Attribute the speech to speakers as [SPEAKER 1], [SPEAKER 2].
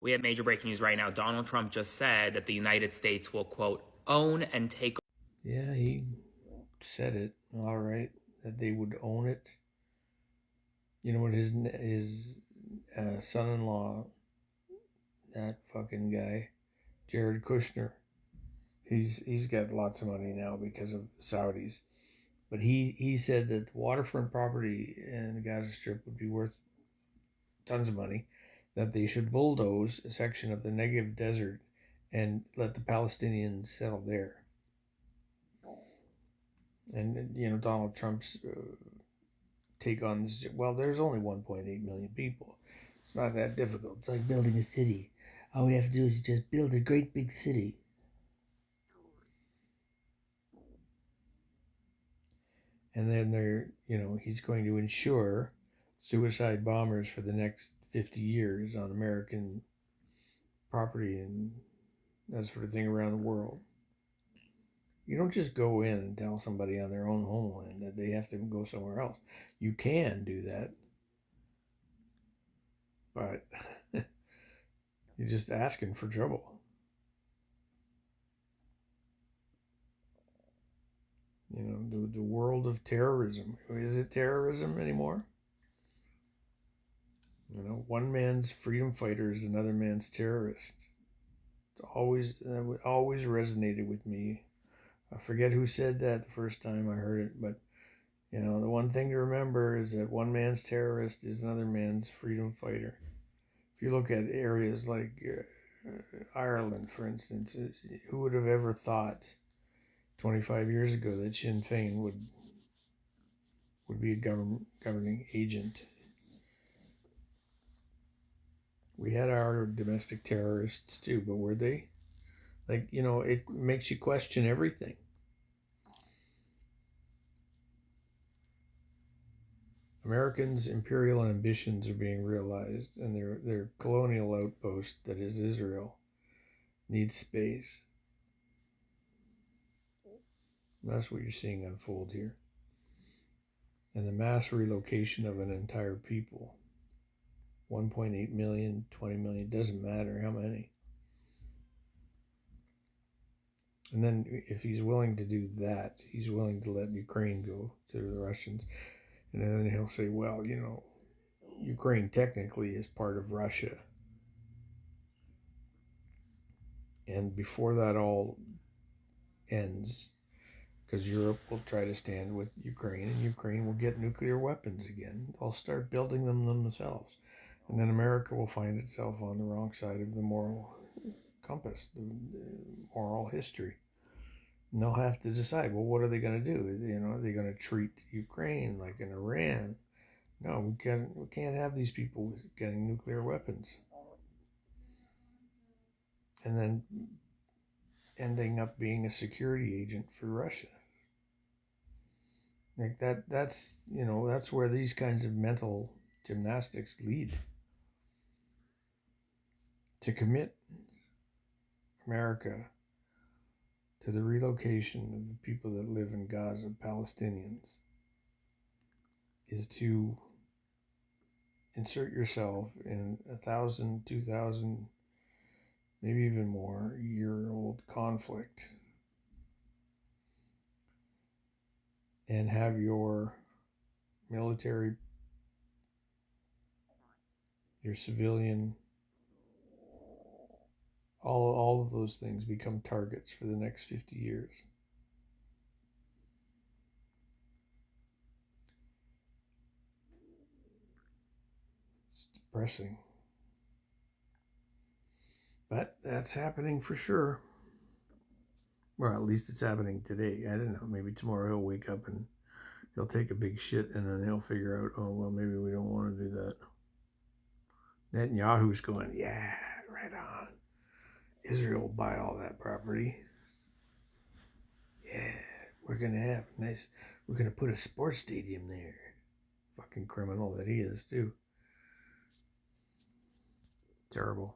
[SPEAKER 1] We have major breaking news right now. Donald Trump just said that the United States will, quote, own and take.
[SPEAKER 2] Yeah, he said it. All right, that they would own it. You know what his son-in-law, that fucking guy, Jared Kushner. He's got lots of money now because of the Saudis. But he said that the waterfront property in the Gaza Strip would be worth tons of money, that they should bulldoze a section of the Negev desert and let the Palestinians settle there. And Donald Trump's take on this. Well, there's only 1.8 million people. It's not that difficult. It's like building a city. All we have to do is just build a great big city. And then he's going to ensure suicide bombers for the next 50 years on American property and that sort of thing around the world. You don't just go in and tell somebody on their own homeland that they have to go somewhere else. You can do that, but you're just asking for trouble. The world of terrorism. Is it terrorism anymore? One man's freedom fighter is another man's terrorist. It always resonated with me. I forget who said that the first time I heard it, but the one thing to remember is that one man's terrorist is another man's freedom fighter. If you look at areas like Ireland, for instance, who would have ever thought 25 years ago that Sinn Féin would be a governing agent? We had our domestic terrorists too, but were they? It makes you question everything. Americans' imperial ambitions are being realized, and their colonial outpost, that is Israel, needs space. And that's what you're seeing unfold here. And the mass relocation of an entire people, 1.8 million, 20 million, doesn't matter how many. And then if he's willing to do that, he's willing to let Ukraine go to the Russians. And then he'll say, well, Ukraine technically is part of Russia. And before that all ends, because Europe will try to stand with Ukraine, and Ukraine will get nuclear weapons again. They'll start building them themselves. And then America will find itself on the wrong side of the moral compass, the moral history. And they'll have to decide, well, what are they going to do? Are they going to treat Ukraine like in Iran? No, we can't have these people getting nuclear weapons. And then ending up being a security agent for Russia. Like that's where these kinds of mental gymnastics lead. To commit America to the relocation of the people that live in Gaza, Palestinians, is to insert yourself in 1,000, 2,000, maybe even more year-old conflict and have your military, your civilian, all of those things become targets for the next 50 years. It's depressing. But that's happening for sure. Well, at least it's happening today. I don't know. Maybe tomorrow he'll wake up and he'll take a big shit and then he'll figure out, oh, well, maybe we don't want to do that. Netanyahu's going, yeah, right on. Israel will buy all that property. Yeah, we're going to have we're going to put a sports stadium there. Fucking criminal that he is, too. Terrible.